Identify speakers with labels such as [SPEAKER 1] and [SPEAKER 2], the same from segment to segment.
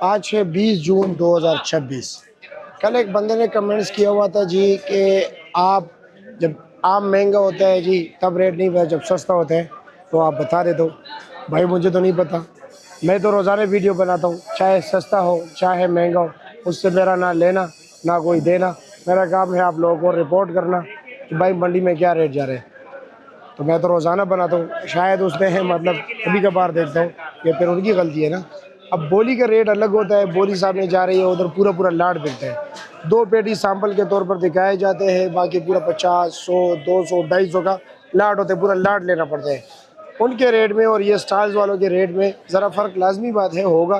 [SPEAKER 1] आज है 20 जून 2026। कल एक बंदे ने कमेंट्स किया हुआ था जी कि आप जब आम महंगा होता है जी तब रेट नहीं पता, जब सस्ता होता है तो आप बता दे दो। भाई मुझे तो नहीं पता, मैं तो रोज़ाना वीडियो बनाता हूँ, चाहे सस्ता हो चाहे महंगा हो, उससे मेरा ना लेना ना कोई देना। मेरा काम है आप लोगों को रिपोर्ट करना कि भाई मंडी में क्या रेट जा रहे हैं। तो मैं तो रोज़ाना बनाता हूँ, शायद उसमें है मतलब कभी कभार देखता हूँ, ये फिर उनकी गलती है ना। अब बोली का रेट अलग होता है, बोली सामने जा रही है उधर पूरा पूरा लाट बिकता है। 2 पेटी सैंपल के तौर पर दिखाए जाते हैं, बाकी पूरा 50, 100, 200, 250 का लाट होते हैं, पूरा लाट लेना पड़ता है। उनके रेट में और ये स्टाइल्स वालों के रेट में ज़रा फ़र्क लाजमी बात है होगा,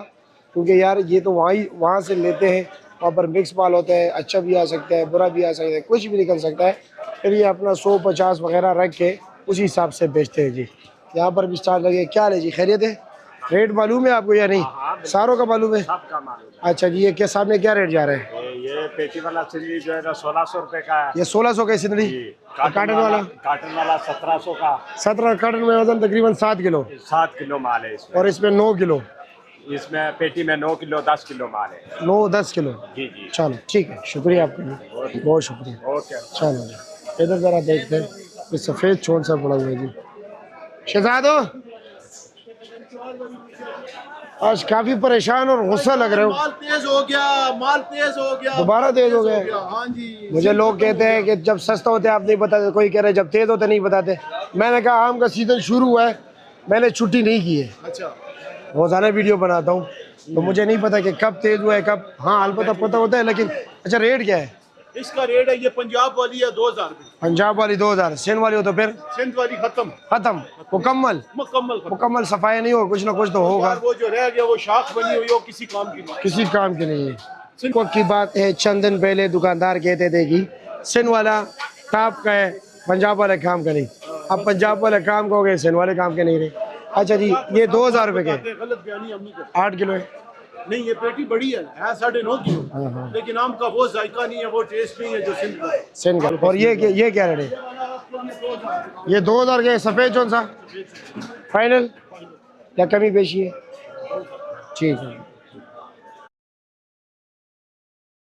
[SPEAKER 1] क्योंकि यार ये तो वहाँ से लेते हैं, वहाँ पर मिक्स माल होता है, अच्छा भी आ सकता है बुरा भी आ सकता है, कुछ भी निकल सकता है। फिर ये अपना 100, 50 वगैरह रख के उसी हिसाब से बेचते हैं जी। यहाँ पर भी स्टार लगे, क्या ले जी, खैरियत है? रेट मालूम है आपको या नहीं? सारों का मालूम है?
[SPEAKER 2] सबका मालूम।
[SPEAKER 1] अच्छा जी, ये क्या सामने क्या रेट जा रहा है?
[SPEAKER 2] ये पेटी वाला सिंदरी जो है ना 1600 रुपए का है।
[SPEAKER 1] ये 1600 का सिंदरी। काटन वाला
[SPEAKER 2] 1700 का।
[SPEAKER 1] 17 काटन में वजन तकरीबन 7 किलो।
[SPEAKER 2] 7 किलो माल है इसमें।
[SPEAKER 1] और इसमें 9 किलो।
[SPEAKER 2] इसमें पेटी में 9 किलो 10 किलो माल है।
[SPEAKER 1] 9-10 किलो।
[SPEAKER 2] जी जी।
[SPEAKER 1] चलो ठीक है, शुक्रिया आपका, बहुत शुक्रिया।
[SPEAKER 2] ओके।
[SPEAKER 1] चलो जी, इधर जरा देखते हैं, ये सफ़ेद छोन सा पड़ा हुआ है जी। शहजादो, आज काफी परेशान और गुस्सा लग रहे हो।
[SPEAKER 3] माल तेज हो गया, माल तेज हो गया,
[SPEAKER 1] दोबारा तेज हो गया।
[SPEAKER 3] हाँ जी।
[SPEAKER 1] मुझे लोग कहते हैं कि जब सस्ता होते आप नहीं बताते, कोई कह रहे हैं जब तेज होते नहीं बताते। मैंने कहा आम का सीजन शुरू हुआ है, मैंने छुट्टी नहीं की है,
[SPEAKER 3] अच्छा,
[SPEAKER 1] रोजाना वीडियो बनाता हूँ, तो मुझे नहीं पता कि कब तेज हुआ है कब। हाँ अलबत्ता पता होता है, लेकिन अच्छा रेट क्या है?
[SPEAKER 3] इसका रेट है, ये पंजाब वाली है 2000 रुपये,
[SPEAKER 1] पंजाब वाली 2000, सिंध वाली हो तो फिर
[SPEAKER 3] सिंध वाली खत्म
[SPEAKER 1] खत्म, मुकम्मल
[SPEAKER 3] मुकम्मल खत्म।
[SPEAKER 1] मुकम्मल सफाई नहीं हो, कुछ ना कुछ तो होगा।
[SPEAKER 3] यार वो जो रह गया वो शाख बनी हुई, वो किसी काम की नहीं।
[SPEAKER 1] किसी काम के नहीं है। वक्त की बात है, चंद दिन पहले दुकानदार कहते थे कि सिंध वाला टॉप का है, पंजाब वाले काम का नहीं। अब पंजाब वाले काम का हो गए, सिंध वाले काम के नहीं रहे। अच्छा जी, ये 2000 रुपये के
[SPEAKER 3] गलत बयानी हम नहीं करते।
[SPEAKER 1] 8 किलो है।
[SPEAKER 3] नहीं, ये पेटी बड़ी है 9.5 किलो, लेकिन आम का वो जायका नहीं है, वो टेस्ट नहीं है जो सिंध का है।
[SPEAKER 1] सिंध का। और ये क्या रेट है? ये 2000 के सफ़ेद कौन सा फाइनल या कमी पेशी है? ठीक है।